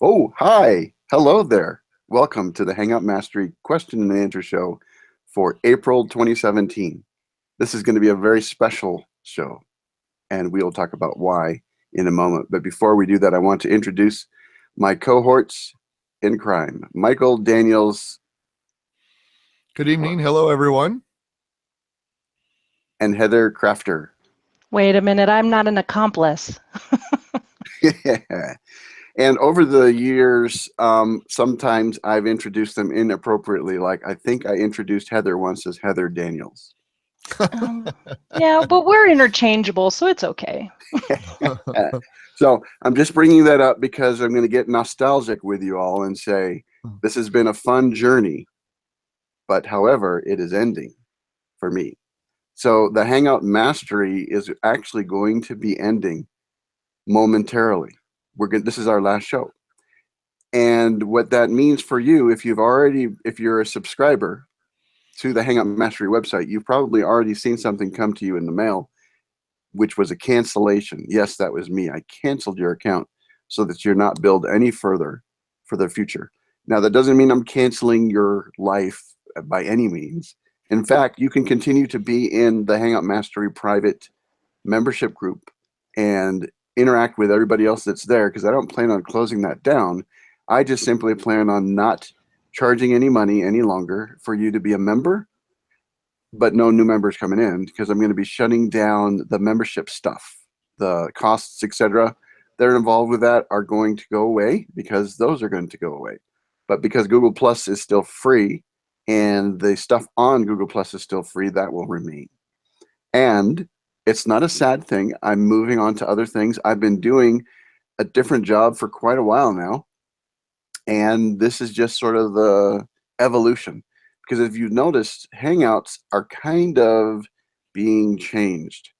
Oh, hi. Hello there. Welcome to the Hangout Mastery question and answer show for April 2017. This is going to be a very special show, and we'll talk about why in a moment. But before we do that, I want to introduce my cohorts in crime, Michael Daniels Good evening. Hello, everyone. and Heather Crafter. Wait a minute, I'm not an accomplice. And over the years, sometimes I've introduced them inappropriately. Like I think I introduced Heather once as Heather Daniels. Yeah, but we're interchangeable, so it's okay. So I'm just bringing that up because I'm going to get nostalgic with you all and say this has been a fun journey, but however, it is ending for me. So the Hangout Mastery is actually going to be ending momentarily. This is our last show. And what that means for you, if you're a subscriber to the Hangout Mastery website, you've probably already seen something come to you in the mail, which was a cancellation. Yes, that was me. I canceled your account so that you're not billed any further for the future. Now, that doesn't mean I'm canceling your life by any means. In fact, you can continue to be in the Hangout Mastery private membership group and interact with everybody else that's there, because I don't plan on closing that down. I just simply plan on not charging any money any longer for you to be a member, but no new members coming in, because I'm going to be shutting down the membership stuff. The costs, etc., that are involved with that are going to go away, because those are going to go away. But because Google Plus is still free and the stuff on Google Plus is still free, that will remain. And it's not a sad thing. I'm moving on to other things. I've been doing a different job for quite a while now, and this is just sort of the evolution. Because if you've noticed, Hangouts are kind of being changed.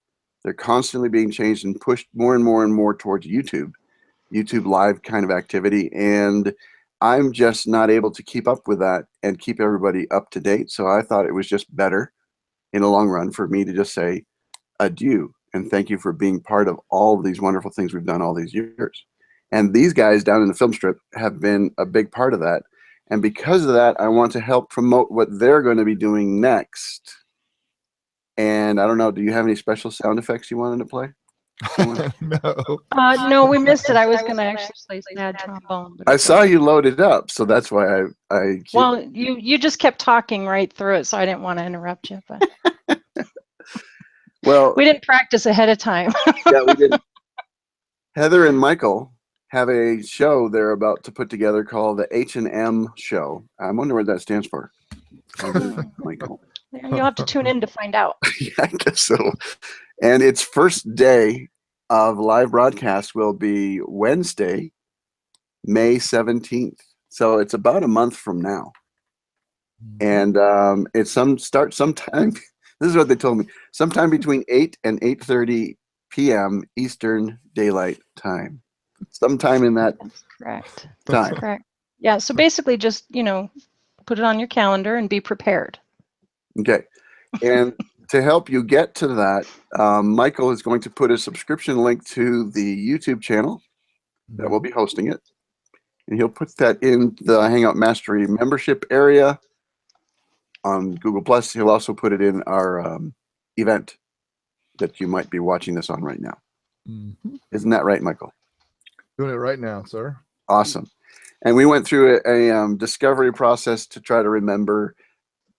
They're constantly being changed and pushed more and more and more towards YouTube Live kind of activity. And I'm just not able to keep up with that and keep everybody up to date. So I thought it was just better in the long run for me to just say adieu and thank you for being part of all of these wonderful things we've done all these years. And these guys down in the film strip have been a big part of that. And because of that, I want to help promote what they're going to be doing next. And I don't know, do you have any special sound effects you wanted to play? No. No, we missed it. I was going to actually play sad trombone. But I saw you load it up, so that's why I keep... Well, you just kept talking right through it, so I didn't want to interrupt you. But well, we didn't practice ahead of time. Yeah, we did. Heather and Michael have a show they're about to put together called the H&M Show. I wonder what that stands for. Michael. You'll have to tune in to find out. Yeah, I guess so. And its first day of live broadcast will be Wednesday, May 17th. So it's about a month from now. And it's start sometime. This is what they told me. Sometime between 8 and 8:30 p.m. Eastern Daylight Time. Sometime in that That's correct. time. That's correct. Yeah, so basically just, put it on your calendar and be prepared. Okay. And to help you get to that, Michael is going to put a subscription link to the YouTube channel that will be hosting it. And he'll put that in the Hangout Mastery membership area on Google Plus. He'll also put it in our event that you might be watching this on right now. Isn't that right, Michael? Doing it right now, sir. Awesome. And we went through a discovery process to try to remember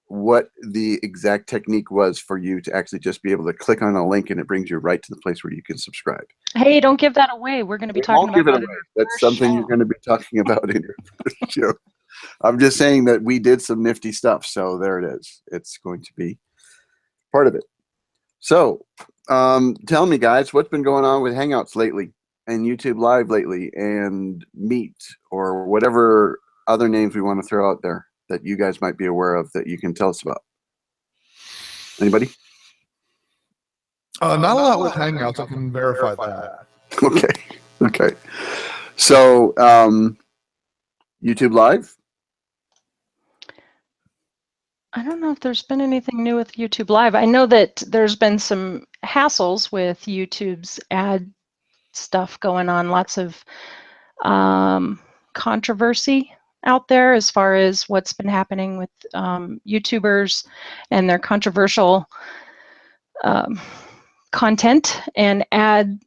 what the exact technique was for you to actually just be able to click on a link and it brings you right to the place where you can subscribe. Hey, don't give that away. We're going to be talking about that in our That's first something show. you're going to be talking about in your first show. I'm just saying that we did some nifty stuff, so there it is. It's going to be part of it. So tell me, guys, what's been going on with Hangouts lately and YouTube Live lately and Meet or whatever other names we want to throw out there that you guys might be aware of that you can tell us about? Anybody? Not a lot with Hangouts. I can verify that. Okay. So YouTube Live? I don't know if there's been anything new with YouTube Live. I know that there's been some hassles with YouTube's ad stuff going on. Lots of controversy out there as far as what's been happening with YouTubers and their controversial content and ad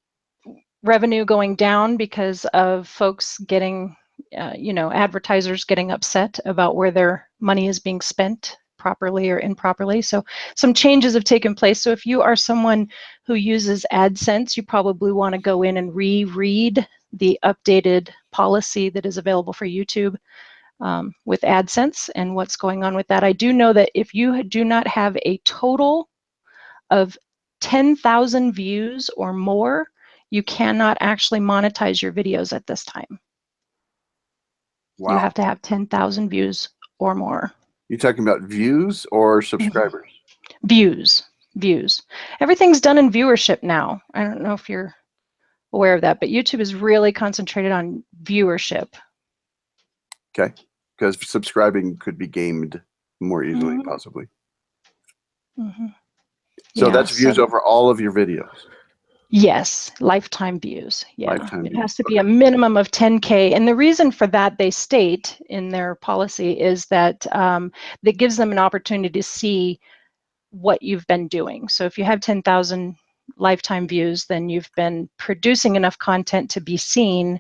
revenue going down because of folks getting, advertisers getting upset about where their money is being spent properly or improperly. So some changes have taken place. So if you are someone who uses AdSense, you probably want to go in and reread the updated policy that is available for YouTube with AdSense and what's going on with that. I do know that if you do not have a total of 10,000 views or more, you cannot actually monetize your videos at this time. Wow. You have to have 10,000 views or more. You talking about views or subscribers? Views. Everything's done in viewership now. I don't know if you're aware of that, but YouTube is really concentrated on viewership. Okay, because subscribing could be gamed more easily, possibly. So that's views over all of your videos? Yes, lifetime views. Yeah, lifetime it views. has to be a minimum of 10K. And the reason for that, they state in their policy, is that that gives them an opportunity to see what you've been doing. So if you have 10,000 lifetime views, then you've been producing enough content to be seen,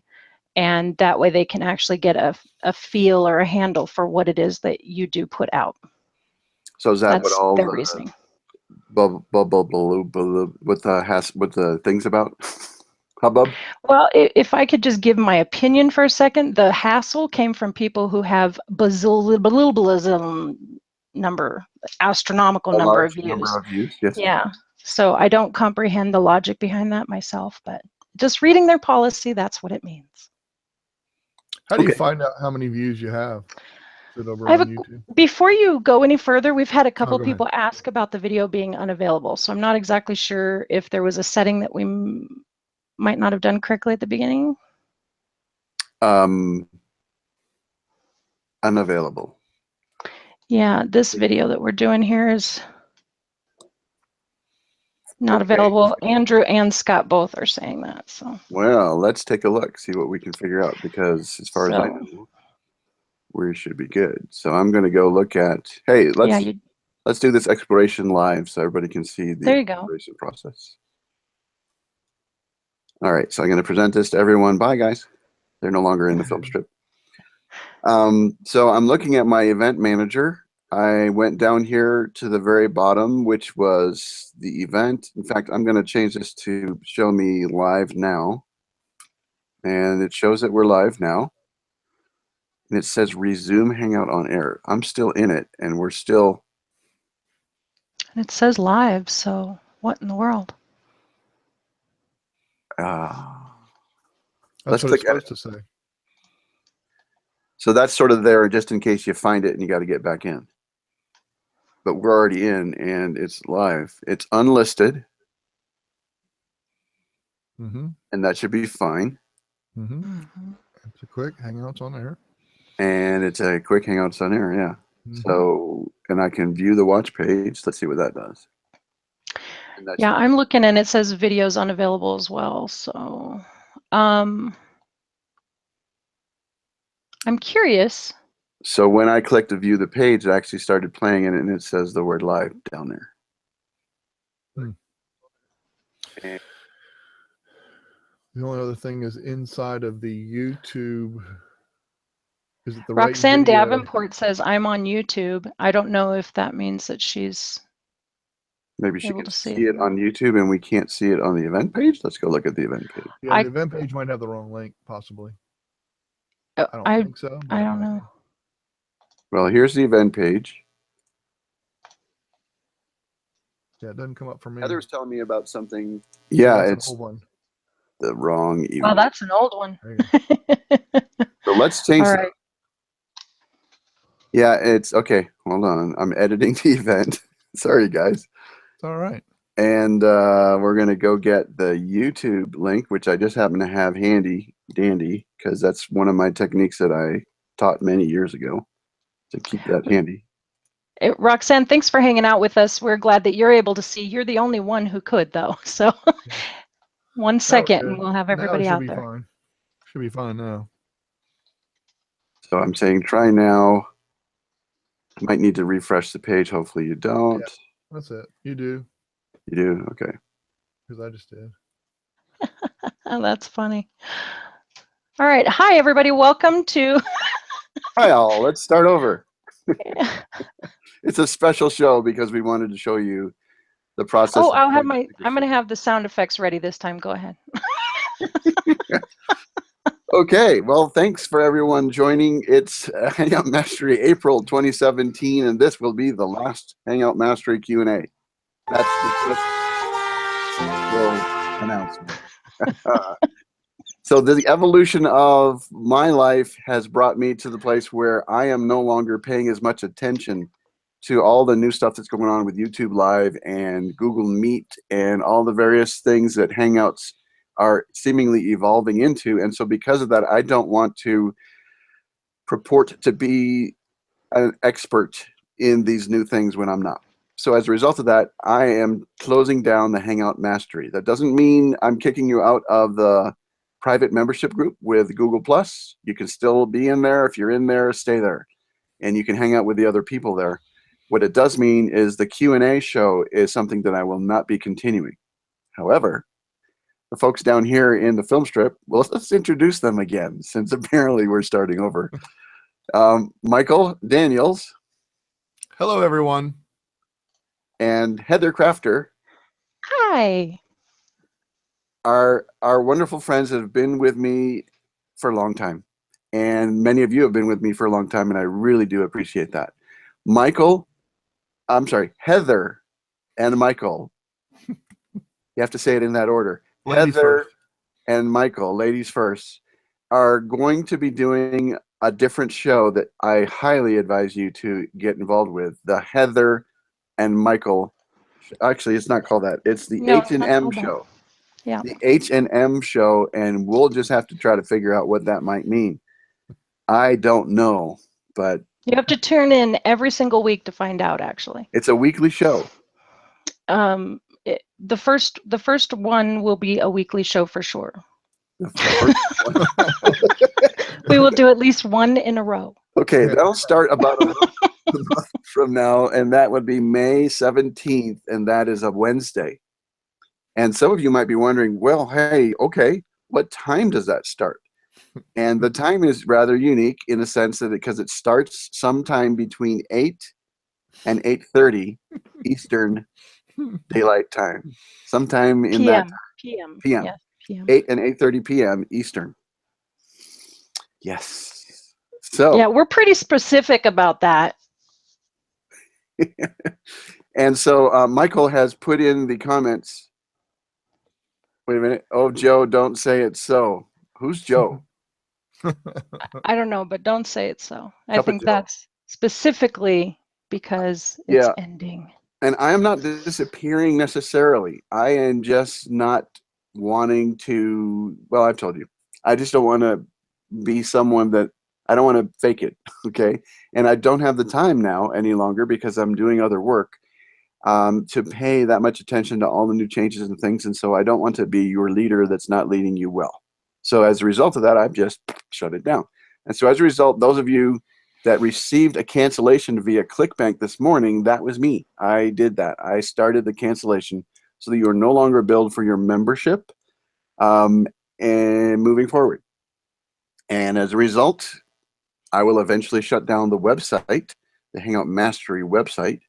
and that way they can actually get a feel or a handle for what it is that you do put out. So is that That's what all their the reasoning. with the things about? Hubbub? Well, if I could just give my opinion for a second, the hassle came from people who have astronomical number of views. Number of views, yes. Yeah. So I don't comprehend the logic behind that myself, but just reading their policy, that's what it means. How do you find out how many views you have? Is it over I have on YouTube? Before you go any further, we've had a couple people ask about the video being unavailable. So I'm not exactly sure if there was a setting that we might not have done correctly at the beginning. Unavailable. Yeah, this video that we're doing here is not available. Andrew and Scott both are saying that. So well, let's take a look, see what we can figure out, because as far as I know, we should be good. So I'm going to go look at, hey, let's do this exploration live so everybody can see the exploration process. All right, so I'm going to present this to everyone. Bye, guys. They're no longer in the film strip. So I'm looking at my event manager. I went down here to the very bottom, which was the event. In fact, I'm going to change this to show me live now. And it shows that we're live now. And it says resume Hangout on air. I'm still in it, and we're still. It says live, so what in the world? That's Let's what click it's supposed to say. So that's sort of there just in case you find it and you got to get back in. But we're already in, and it's live. It's unlisted. And that should be fine. It's a quick Hangouts on air. And it's a quick Hangouts on air, yeah. So, and I can view the watch page. Let's see what that does. Yeah, I'm looking and it says videos unavailable as well. So I'm curious. So when I clicked to view the page, it actually started playing it, and it says the word live down there. And the only other thing is inside of the YouTube. Is it the Roxanne right video? Davenport says, I'm on YouTube. I don't know if that means that she's maybe she can see it on YouTube and we can't see it on the event page. Let's go look at the event page. Yeah, the event page might have the wrong link, possibly. I don't think so. I don't know. Well, here's the event page. Yeah, it doesn't come up for me. Heather was telling me about something. Yeah, it's an old one. The wrong event. Oh, that's an old one. So let's change that. Right. Yeah, it's okay. Hold on. I'm editing the event. Sorry, guys. It's all right. And we're going to go get the YouTube link, which I just happen to have handy dandy, because that's one of my techniques that I taught many years ago, to keep that handy. Roxanne, thanks for hanging out with us. We're glad that you're able to see. You're the only one who could, though. So 1 second and we'll have everybody out there. Fine. Should be fine now. So I'm saying try now. Might need to refresh the page. Hopefully you don't. Yeah, that's it. You do. You do? Okay. Because I just did. Oh, that's funny. All right. Hi, everybody. Welcome to. Hi, all. Let's start over. It's a special show because we wanted to show you the process. Oh, I'm going to have the sound effects ready this time. Go ahead. Okay. Well, thanks for everyone joining. It's Hangout Mastery April 2017, and this will be the last Hangout Mastery Q&A. That's the announcement. So the evolution of my life has brought me to the place where I am no longer paying as much attention to all the new stuff that's going on with YouTube Live and Google Meet and all the various things that Hangouts are seemingly evolving into. And so because of that, I don't want to purport to be an expert in these new things when I'm not. So as a result of that, I am closing down the Hangout Mastery. That doesn't mean I'm kicking you out of the private membership group with Google+. You can still be in there. If you're in there, stay there. And you can hang out with the other people there. What it does mean is the Q&A show is something that I will not be continuing. However, the folks down here in the film strip, well, let's introduce them again, since apparently we're starting over. Michael Daniels. Hello, everyone. And Heather Crafter. Hi. Our wonderful friends that have been with me for a long time. And many of you have been with me for a long time, and I really do appreciate that. Heather and Michael. You have to say it in that order. Ladies Heather first. and Michael, ladies first, are going to be doing a different show that I highly advise you to get involved with. The Heather and Michael. Actually, it's not called that. It's the H&M show. Yeah. The H&M show, and we'll just have to try to figure out what that might mean. I don't know, but you have to tune in every single week to find out. Actually, it's a weekly show. The first one will be a weekly show for sure. We will do at least one in a row. Okay, that'll start about a month from now, and that would be May 17th, and that is a Wednesday. And some of you might be wondering, well, hey, okay, what time does that start? And the time is rather unique in the sense that because it starts sometime between 8 and 8:30 Eastern Daylight Time. Sometime in that PM. Yes, PM. 8 and 8:30 p.m. Eastern. Yes. So yeah, we're pretty specific about that. And so Michael has put in the comments. Wait a minute. Oh, Joe, don't say it's so. Who's Joe? I don't know, but don't say it so. I think that's specifically because it's ending. And I am not disappearing necessarily. I am just not wanting to, well, I've told you. I just don't want to be someone that, I don't want to fake it, okay? And I don't have the time now any longer because I'm doing other work to pay that much attention to all the new changes and things. And so I don't want to be your leader that's not leading you well. So as a result of that, I've just shut it down. And so as a result, those of you that received a cancellation via ClickBank this morning, that was me. I did that. I started the cancellation so that you are no longer billed for your membership and moving forward. And as a result, I will eventually shut down the website, the Hangout Mastery website,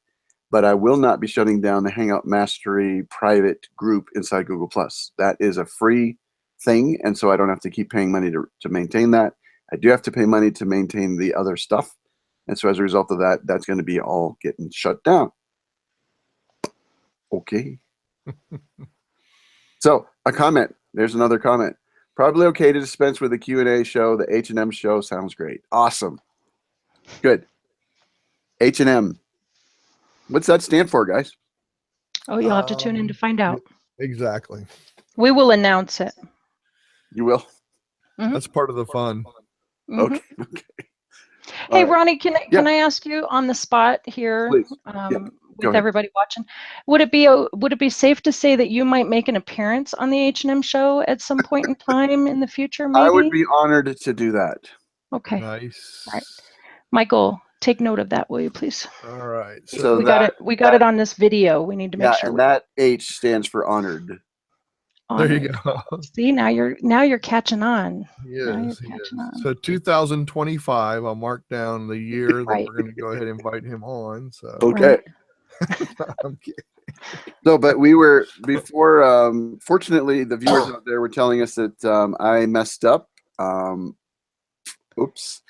but I will not be shutting down the Hangout Mastery private group inside Google+. That is a free thing, and so I don't have to keep paying money to maintain that. I do have to pay money to maintain the other stuff, and so as a result of that, that's going to be all getting shut down. Okay. So a comment. There's another comment. Probably okay to dispense with the Q&A show. The H&M show sounds great. Awesome. Good. H&M. What's that stand for, guys? Oh, you'll have to tune in to find out. Exactly. We will announce it. You will? Mm-hmm. That's part of the fun. Mm-hmm. Okay. Hey, Ronnie, can I ask you on the spot here, with everybody watching? Would it be safe to say that you might make an appearance on the H&M show at some point in time in the future? Maybe I would be honored to do that. Okay. Nice. All right. Michael, take note of that, will you please? All right. So we got it on this video. We need to make sure. And that H stands for honored. There you go. See, now you're catching on. Yes, he is. So 2025, I'll mark down the year that we're going to go ahead and invite him on. So okay. I'm kidding. No, but we were before. Fortunately, the viewers out there were telling us that I messed up. Oops.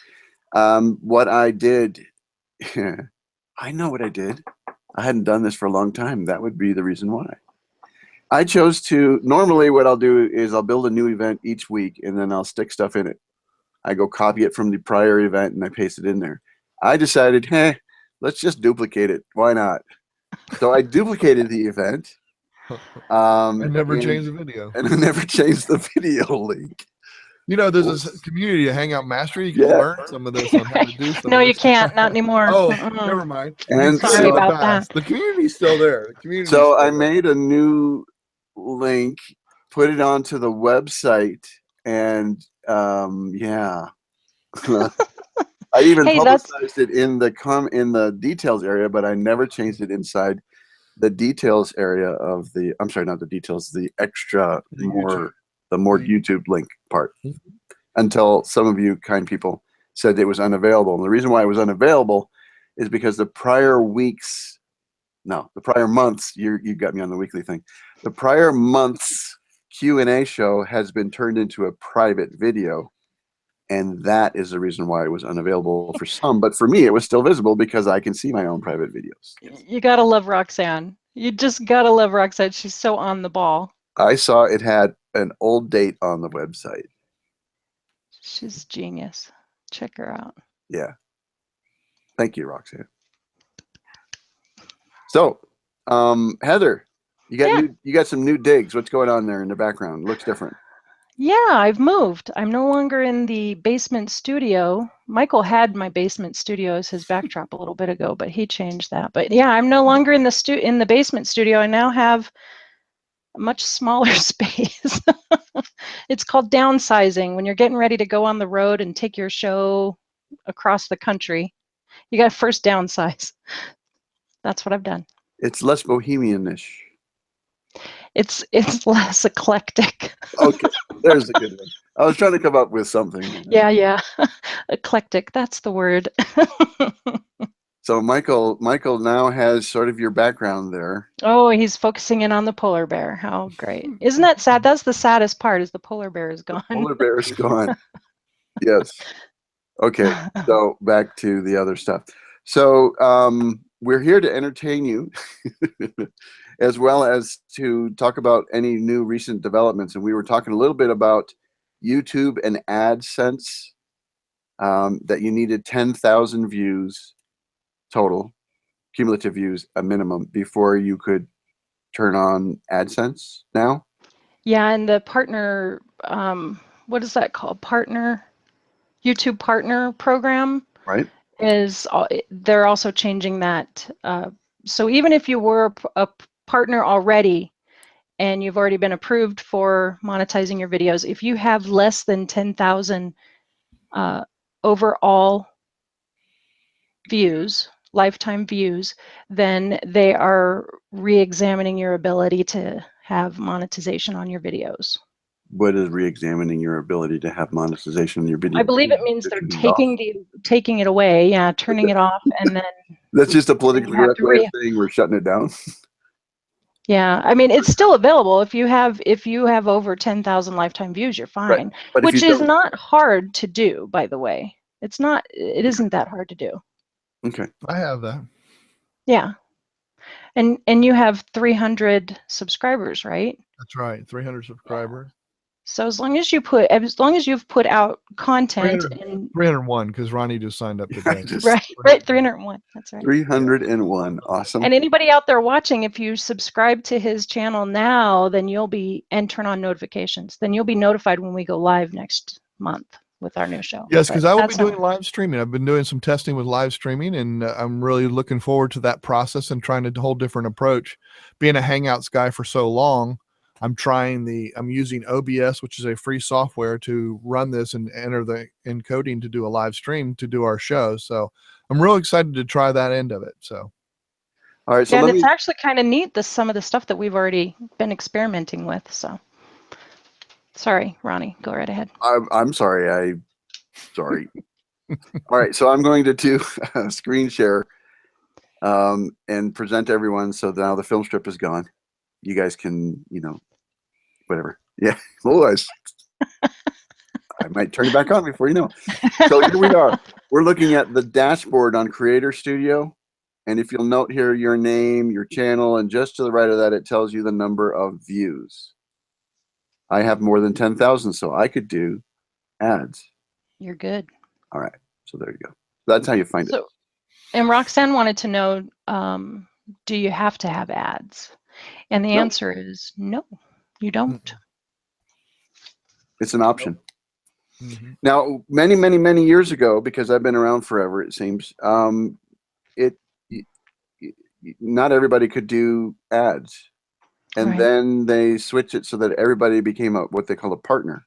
What I did, I know what I did. I hadn't done this for a long time. That would be the reason why. I chose to, normally what I'll do is I'll build a new event each week and then I'll stick stuff in it. I go copy it from the prior event and I paste it in there. I decided, hey, let's just duplicate it. Why not? So I duplicated the event. I never changed the video. And I never changed the video link. You know, there's a community, a Hangout Mastery. You can learn some of this on how to do some No, of you this. can't. Not anymore. Oh, never mind. And sorry about that. The community's still there. The community. So I made a new link, put it onto the website, and yeah. I even publicized it in the details area, but I never changed it inside the details area of the. I'm sorry, not the details. The extra the more YouTube link part. Until some of you kind people said it was unavailable, and the reason why it was unavailable is because the prior months. You got me on the weekly thing. The prior month's Q&A show has been turned into a private video. And that is the reason why it was unavailable for some. But for me, it was still visible because I can see my own private videos. You got to love Roxanne. You just got to love Roxanne. She's so on the ball. I saw it had an old date on the website. She's genius. Check her out. Yeah. Thank you, Roxanne. So, Heather, you got some new digs. What's going on there in the background? Looks different. Yeah, I've moved. I'm no longer in the basement studio. Michael had my basement studio as his backdrop a little bit ago, but he changed that. But yeah, I'm no longer in the basement studio. I now have a much smaller space. It's called downsizing. When you're getting ready to go on the road and take your show across the country, you got to first downsize. That's what I've done. It's less bohemian-ish. It's less eclectic. Okay, there's a good one. I was trying to come up with something. Yeah. Eclectic, that's the word. So Michael now has sort of your background there. Oh, he's focusing in on the polar bear. How great. Isn't that sad? That's the saddest part, is the polar bear is gone. The polar bear is gone. Yes. Okay, so back to the other stuff. So we're here to entertain you as well as to talk about any new recent developments. And we were talking a little bit about YouTube and AdSense, that you needed 10,000 views total, cumulative views, a minimum, before you could turn on AdSense now. Yeah, and the partner, what is that called? YouTube partner program. Right. They're also changing that. So even if you were a partner already and you've already been approved for monetizing your videos, if you have less than 10,000 overall views, lifetime views, then they are re-examining your ability to have monetization on your videos. What is re-examining your ability to have monetization on your video? I believe it means they're taking it away, yeah, turning it off, and then that's just a politically correct way of saying we're shutting it down. Yeah, I mean, it's still available. If you have over 10,000 lifetime views, you're fine. Right. But which is not hard to do, by the way. It isn't that hard to do. Okay. I have that. Yeah. And you have 300 subscribers, right? That's right. 300 subscribers. So as long as you've put out content, 301, because Ronnie just signed up today. Right, 301. That's right. 301. Awesome. And anybody out there watching, if you subscribe to his channel now, then and turn on notifications, then you'll be notified when we go live next month with our new show. Yes, because I will be doing live streaming. I've been doing some testing with live streaming, and I'm really looking forward to that process and trying a whole different approach. Being a Hangouts guy for so long, I'm using OBS, which is a free software to run this and enter the encoding to do a live stream to do our show. So I'm real excited to try that end of it. So. All right. So yeah, and it's actually kind of neat, some of the stuff that we've already been experimenting with. So sorry, Ronnie, go right ahead. I'm sorry. Sorry. All right. So I'm going to do a screen share and present everyone. So now the film strip is gone. You guys can, whatever. Yeah. Otherwise, I might turn it back on before you know. So here we are. We're looking at the dashboard on Creator Studio. And if you'll note here your name, your channel, and just to the right of that, it tells you the number of views. I have more than 10,000, so I could do ads. You're good. All right. So there you go. That's how you find it. And Roxanne wanted to know, do you have to have ads? And the answer is no, you don't. It's an option. Mm-hmm. Now, many, many, many years ago, because I've been around forever, it seems, not everybody could do ads. And then they switched it so that everybody became what they call a partner.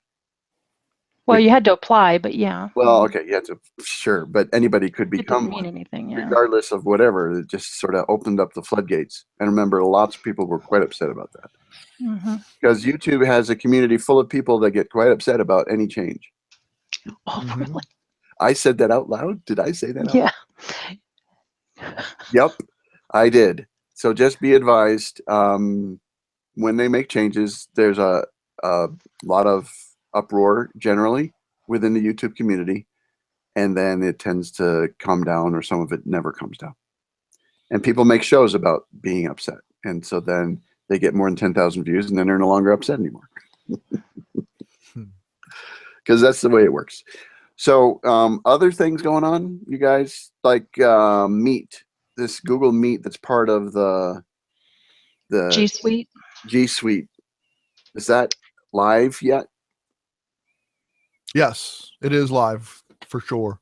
Well, you had to apply, but yeah. Well, okay, you had to, sure, but anybody could become it didn't mean anything, yeah. Regardless of whatever. It just sort of opened up the floodgates. And remember, lots of people were quite upset about that. Mm-hmm. Because YouTube has a community full of people that get quite upset about any change. Oh, really? I said that out loud? Did I say that out loud? Yep, I did. So just be advised, when they make changes, there's a lot of uproar generally within the YouTube community, and then it tends to calm down, or some of it never comes down. And people make shows about being upset, and so then they get more than 10,000 views, and then they're no longer upset anymore. Because that's the way it works. So other things going on, you guys, like Meet, this Google Meet that's part of the G Suite. G Suite. Is that live yet? Yes, it is live for sure.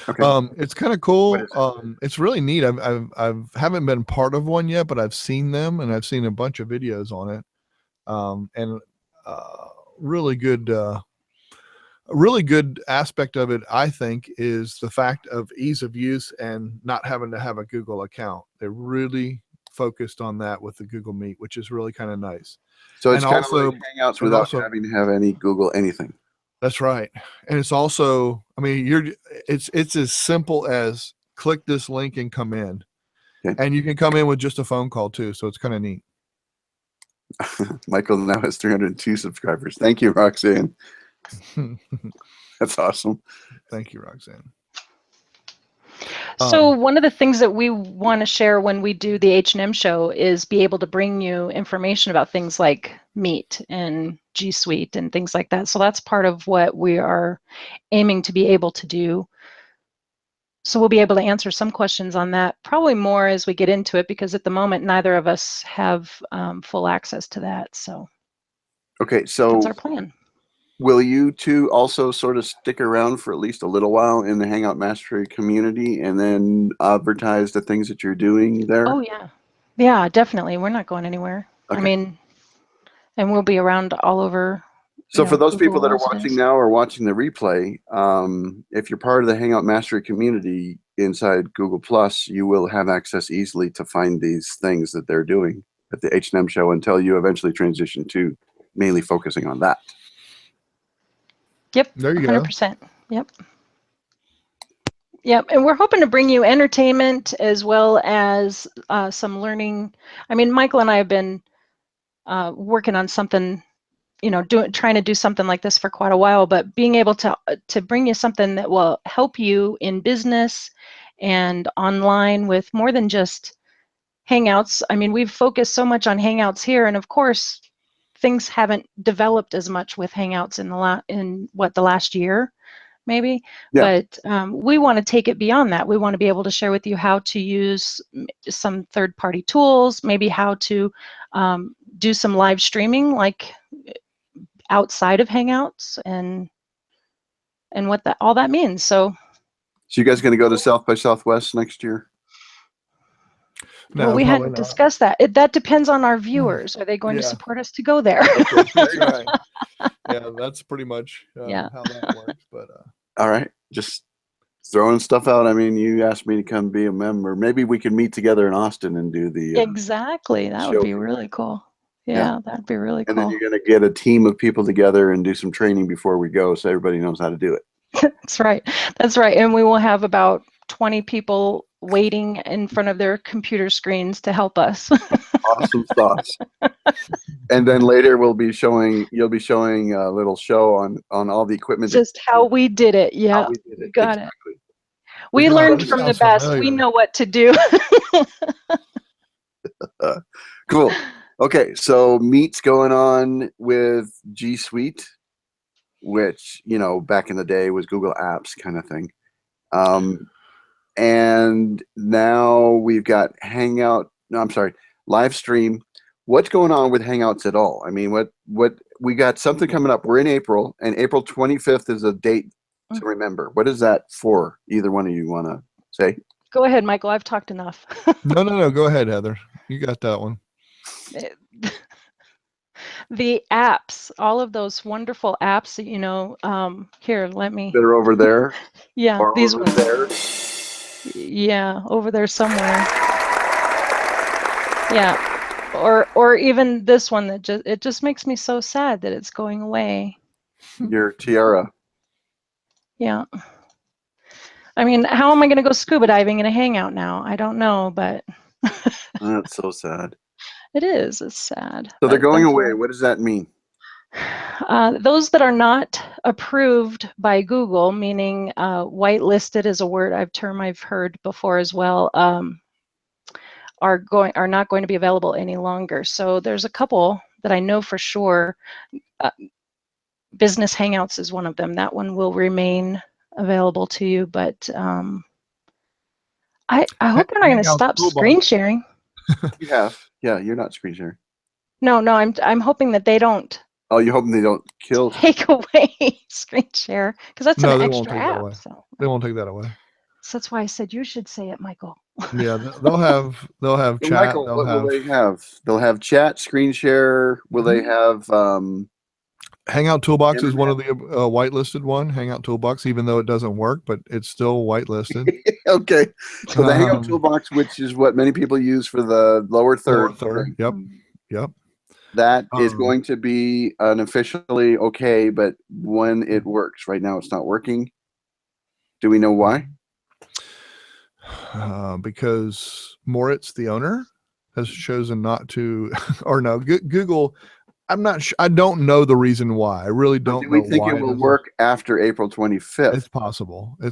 Okay. It's kind of cool. It's really neat. I haven't been part of one yet, but I've seen them, and I've seen a bunch of videos on it. And really good aspect of it, I think, is the fact of ease of use and not having to have a Google account. They're really focused on that with the Google Meet, which is really kind of nice. So it's kind of like Hangouts without having to have any Google anything. That's right. And it's also, I mean, it's as simple as click this link and come in. Okay. And you can come in with just a phone call too. So it's kind of neat. Michael now has 302 subscribers. Thank you, Roxanne. That's awesome. Thank you, Roxanne. So one of the things that we want to share when we do the H&M show is be able to bring you information about things like Meet and G Suite and things like that. So that's part of what we are aiming to be able to do. So we'll be able to answer some questions on that, probably more as we get into it, because at the moment, neither of us have full access to that. So okay, so that's our plan. Will you two also sort of stick around for at least a little while in the Hangout Mastery community and then advertise the things that you're doing there? Oh, yeah. Yeah, definitely. We're not going anywhere. Okay. I mean, and we'll be around all over. So for those people that are watching now or watching the replay, if you're part of the Hangout Mastery community inside Google+, you will have access easily to find these things that they're doing at the H&M show until you eventually transition to mainly focusing on that. Yep, there you 100%. Go. Yep. Yep, and we're hoping to bring you entertainment as well as some learning. I mean, Michael and I have been working on something, trying to do something like this for quite a while, but being able to bring you something that will help you in business and online with more than just Hangouts. I mean, we've focused so much on Hangouts here, and of course, things haven't developed as much with Hangouts in the last year, maybe. Yeah. But we want to take it beyond that. We want to be able to share with you how to use some third-party tools, maybe how to do some live streaming, like outside of Hangouts, and what all that means. So you guys going to go to South by Southwest next year? Well, we hadn't discussed that. That depends on our viewers. Are they going to support us to go there? That's right. Yeah, that's pretty much how that works. But all right, just throwing stuff out. I mean, you asked me to come be a member. Maybe we can meet together in Austin and do the exactly. That would be really cool. Yeah, that'd be really cool. And then you're going to get a team of people together and do some training before we go, so everybody knows how to do it. That's right. That's right. And we will have about 20 people waiting in front of their computer screens to help us. Awesome sauce. And then later you'll be showing a little show on all the equipment. Just how we did it. Yeah. Got it. We learned from the best. We know what to do. Cool. Okay, so meet's going on with G Suite, which, back in the day was Google Apps kind of thing. And now we've got Hangout. No, I'm sorry, live stream. What's going on with Hangouts at all? I mean, what we got something coming up. We're in April, and April 25th is a date to remember. What is that for? Either one of you want to say? Go ahead, Michael. I've talked enough. No. Go ahead, Heather. You got that one. The apps, all of those wonderful apps that, here, let me. That are over there? Yeah, or these over ones. there? Yeah, over there somewhere. Yeah, or even this one that it just makes me so sad that it's going away. Your tiara. Yeah. I mean, how am I going to go scuba diving in a Hangout now? I don't know, but. That's so sad. It is. It's sad. So they're going away. What does that mean? Those that are not approved by Google, meaning whitelisted is a term I've heard before as well, are not going to be available any longer. So there's a couple that I know for sure. Business Hangouts is one of them. That one will remain available to you, but I hope they're not going to stop screen sharing. You have. Yeah, you're not screen sharing. No, I'm hoping that they don't. Oh, you're hoping they don't take away screen share, because that's an extra app. They won't take that away. So that's why I said you should say it, Michael. Yeah, they'll have chat. Michael, what will they have? They'll have chat, screen share. Will they have Hangout Toolbox is one of the whitelisted one. Hangout Toolbox, even though it doesn't work, but it's still whitelisted. Okay, so the Hangout Toolbox, which is what many people use for the lower third. Yep. That is going to be unofficially okay, but when it works, right now it's not working. Do we know why? Because Moritz, the owner, has chosen not to, or no, Google. I'm not sure. I don't know the reason why. I really don't know why. Do we think it will work after April 25th? It's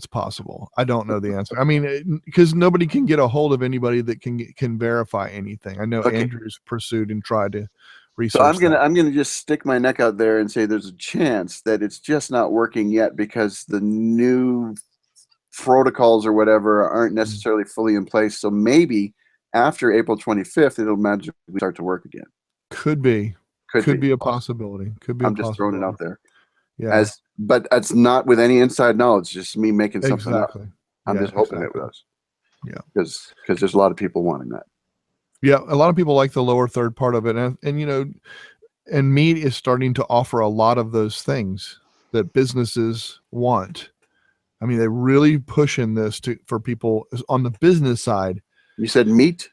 possible. I don't know the answer. I mean, because nobody can get a hold of anybody that can verify anything. I know Andrew's pursued and tried to research. So I'm gonna just stick my neck out there and say there's a chance that it's just not working yet because the new protocols or whatever aren't necessarily fully in place. So maybe after April 25th, it'll magically start to work again. Could be. Could be a possibility. I'm just throwing it out there. Yeah. But it's not with any inside knowledge. Just me making something up. I'm just hoping it was. Yeah. Because there's a lot of people wanting that. Yeah, a lot of people like the lower third part of it, and Meet is starting to offer a lot of those things that businesses want. I mean, they're really pushing this for people on the business side. You said Meet?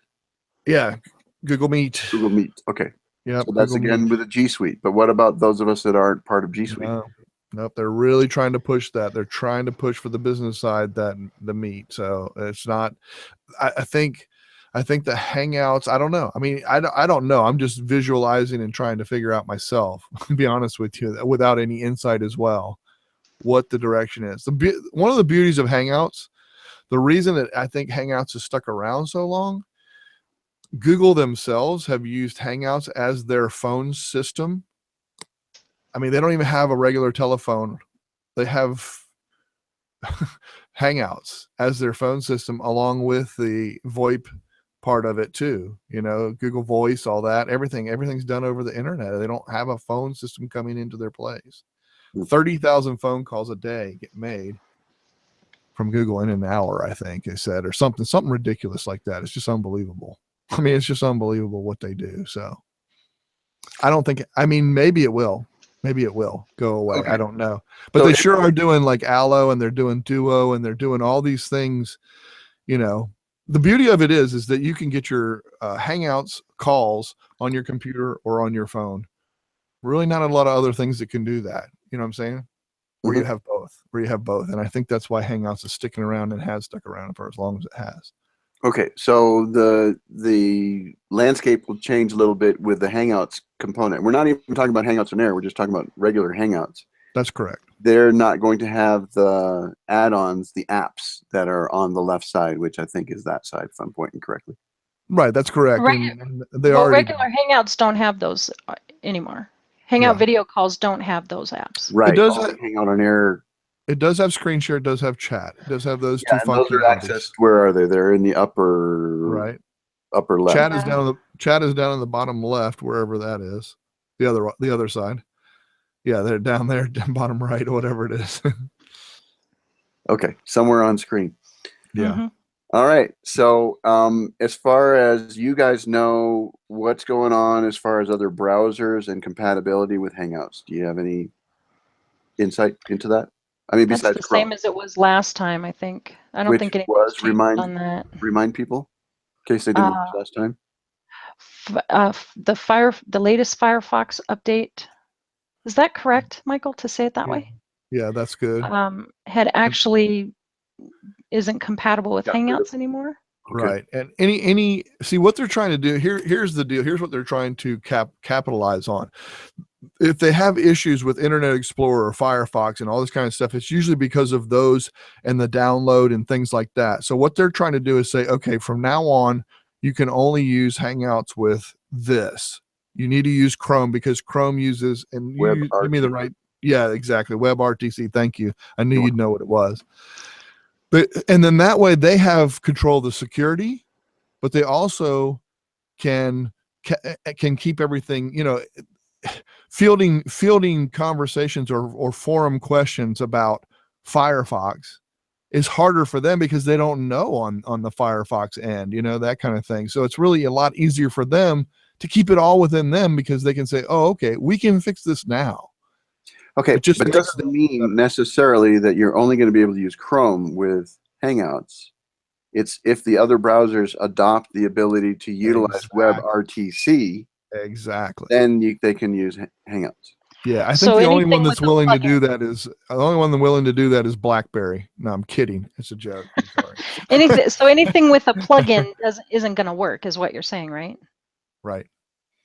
Yeah, Google Meet. Google Meet. Okay. Yeah, so that's again with a G Suite. But what about those of us that aren't part of G Suite? Nope. They're really trying to push that. They're trying to push for the business side the Meet. So it's not. I think the Hangouts. I don't know. I mean, I don't know. I'm just visualizing and trying to figure out myself. To be honest with you, without any insight as well, what the direction is. One of the beauties of Hangouts, the reason that I think Hangouts has stuck around so long. Google themselves have used Hangouts as their phone system. I mean, they don't even have a regular telephone. They have Hangouts as their phone system along with the VoIP part of it too. Google Voice, all that, everything's done over the internet. They don't have a phone system coming into their place. 30,000 phone calls a day get made from Google in an hour, I think they said, or something ridiculous like that. It's just unbelievable. I mean, it's just unbelievable what they do. So I don't think, I mean, maybe it will go away. Okay. I don't know, but So they sure are doing like Allo, and they're doing Duo, and they're doing all these things. You know, the beauty of it is that you can get your Hangouts calls on your computer or on your phone. Really not a lot of other things that can do that. You know what I'm saying? Where you have both. And I think that's why Hangouts is sticking around and has stuck around for as long as it has. Okay, so the landscape will change a little bit with the Hangouts component. We're not even talking about Hangouts on Air. We're just talking about regular Hangouts. That's correct. They're not going to have the add-ons, the apps that are on the left side, which I think is that side, if I'm pointing correctly. Right, that's correct. Right. And they Well, already regular Hangouts don't have those anymore. Hangout video calls don't have those apps. Right. It does only Hangout on Air. It does have screen share. It does have chat. It does have those two And those are functionalities. accessed. Where are they? They're in the upper left. Chat is down in the bottom left, wherever that is. The other side. Yeah, they're down there, bottom right, or whatever it is. Okay, somewhere on screen. Yeah. Mm-hmm. All right. So as far as you guys know what's going on as far as other browsers and compatibility with Hangouts, do you have any insight into that? I mean, That's besides the Chrome, same as it was last time, I think. I don't which think anything's was changed on that. remind people in case they didn't watch last time. The latest Firefox update, is that correct, Michael, to say it that way? Yeah, that's good. Had actually isn't compatible with Hangouts anymore. Okay. Right. And any see what they're trying to do here's the deal. Here's what they're trying to capitalize on. If they have issues with Internet Explorer or Firefox and all this kind of stuff, it's usually because of those and the download and things like that. So what they're trying to do is say, okay, from now on, you can only use Hangouts with this. You need to use Chrome because Chrome uses, and you give me the right. Yeah, exactly. WebRTC. Thank you. I knew you'd know what it was. And then that way they have control of the security, but they also can keep everything, you know, fielding conversations or forum questions about Firefox is harder for them because they don't know on the Firefox end, you know, that kind of thing. So it's really a lot easier for them to keep it all within them because they can say, oh, okay, we can fix this now. Okay, but it doesn't mean necessarily that you're only going to be able to use Chrome with Hangouts. It's if the other browsers adopt the ability to utilize WebRTC, then they can use Hangouts. Yeah, I think the only one that's willing to do that is BlackBerry. No, I'm kidding. It's a joke. I'm sorry. Anything with a plugin isn't going to work, is what you're saying, right? Right.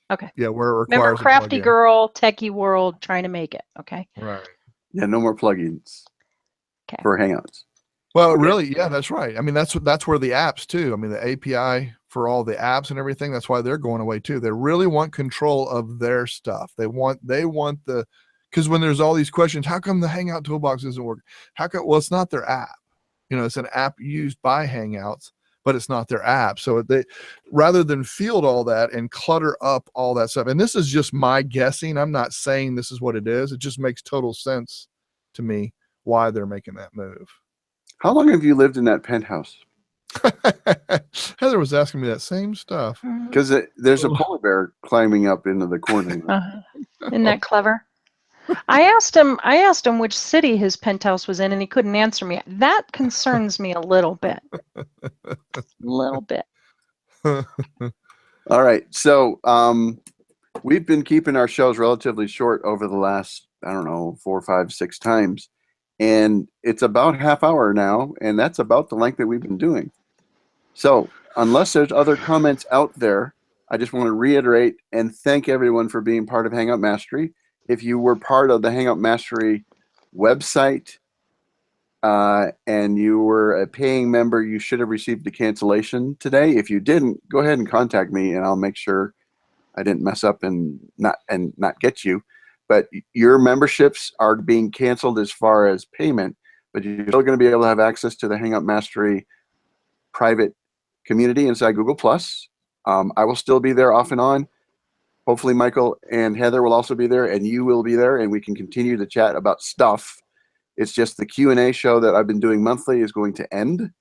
Okay. Yeah, where it requires. Remember, crafty girl, techie world, trying to make it. Okay. Right. Yeah, no more plugins. Okay. For Hangouts. Well, really, yeah, that's right. I mean, that's where the apps too. I mean, the API for all the apps and everything. That's why they're going away too. They really want control of their stuff. They want because when there's all these questions, how come the Hangout toolbox isn't working? How come? Well, it's not their app. You know, it's an app used by Hangouts, but it's not their app. So they, rather than field all that and clutter up all that stuff, and this is just my guessing. I'm not saying this is what it is. It just makes total sense to me why they're making that move. How long have you lived in that penthouse? Heather was asking me that same stuff. Because there's a polar bear climbing up into the corner. Isn't that clever? I asked him which city his penthouse was in, and he couldn't answer me. That concerns me a little bit. A little bit. All right. So we've been keeping our shows relatively short over the last, I don't know, 4, 5, 6 times. And it's about half hour now, and that's about the length that we've been doing. So unless there's other comments out there, I just want to reiterate and thank everyone for being part of Hangout Mastery. If you were part of the Hangout Mastery website and you were a paying member, you should have received a cancellation today. If you didn't, go ahead and contact me, and I'll make sure I didn't mess up and not get you. But your memberships are being canceled as far as payment, but you're still going to be able to have access to the Hangout Mastery private community inside Google+. I will still be there off and on. Hopefully Michael and Heather will also be there, and you will be there, and we can continue to chat about stuff. It's just the Q&A show that I've been doing monthly is going to end,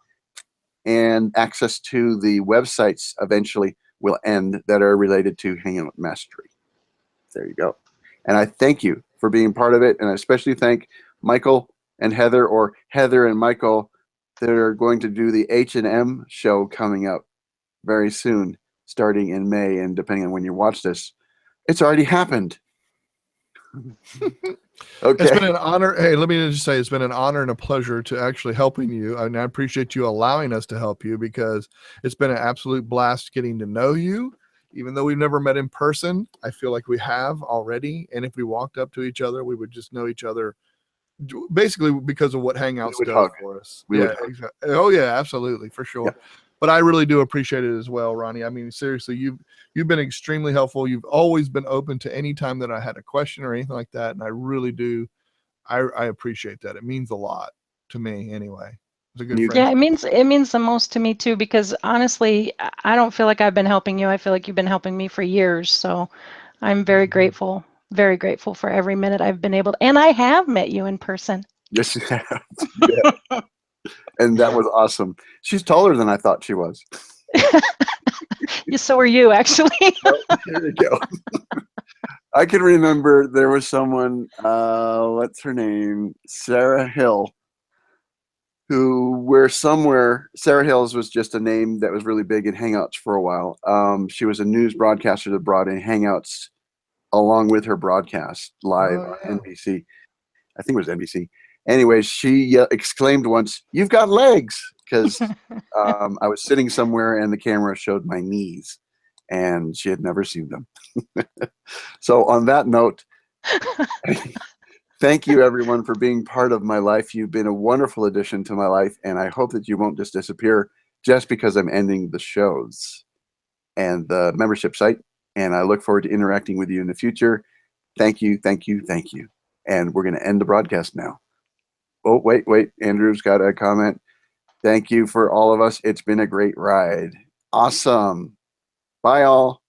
and access to the websites eventually will end that are related to Hangout Mastery. There you go. And I thank you for being part of it, and I especially thank Michael and Heather, or Heather and Michael, that are going to do the H&M show coming up very soon, starting in May, and depending on when you watch this, it's already happened. Okay. It's been an honor. Hey, let me just say, it's been an honor and a pleasure to actually helping you. And I appreciate you allowing us to help you, because it's been an absolute blast getting to know you. Even though we've never met in person, I feel like we have already. And if we walked up to each other, we would just know each other, basically because of what Hangouts does for us. Yeah, exactly. Oh yeah, absolutely, for sure. Yeah. But I really do appreciate it as well, Ronnie. I mean, seriously, you've been extremely helpful. You've always been open to any time that I had a question or anything like that, and I really do. I appreciate that. It means a lot to me, anyway. It's a good friend. Yeah, it means the most to me too, because honestly, I don't feel like I've been helping you. I feel like you've been helping me for years. So I'm very grateful for every minute I've been able to, and I have met you in person. Yes, you have. Yeah. And that was awesome. She's taller than I thought she was. So are you, actually. There you go. I can remember there was someone, what's her name? Sarah Hill, Sarah Hills was just a name that was really big in Hangouts for a while. She was a news broadcaster that brought in Hangouts along with her broadcast live on NBC. I think it was NBC. Anyways, she exclaimed once, "You've got legs," because I was sitting somewhere and the camera showed my knees, and she had never seen them. So on that note, thank you everyone for being part of my life. You've been a wonderful addition to my life, and I hope that you won't just disappear just because I'm ending the shows and the membership site, and I look forward to interacting with you in the future. Thank you, thank you, thank you. And we're going to end the broadcast now. Oh, wait. Andrew's got a comment. Thank you for all of us. It's been a great ride. Awesome. Bye, all.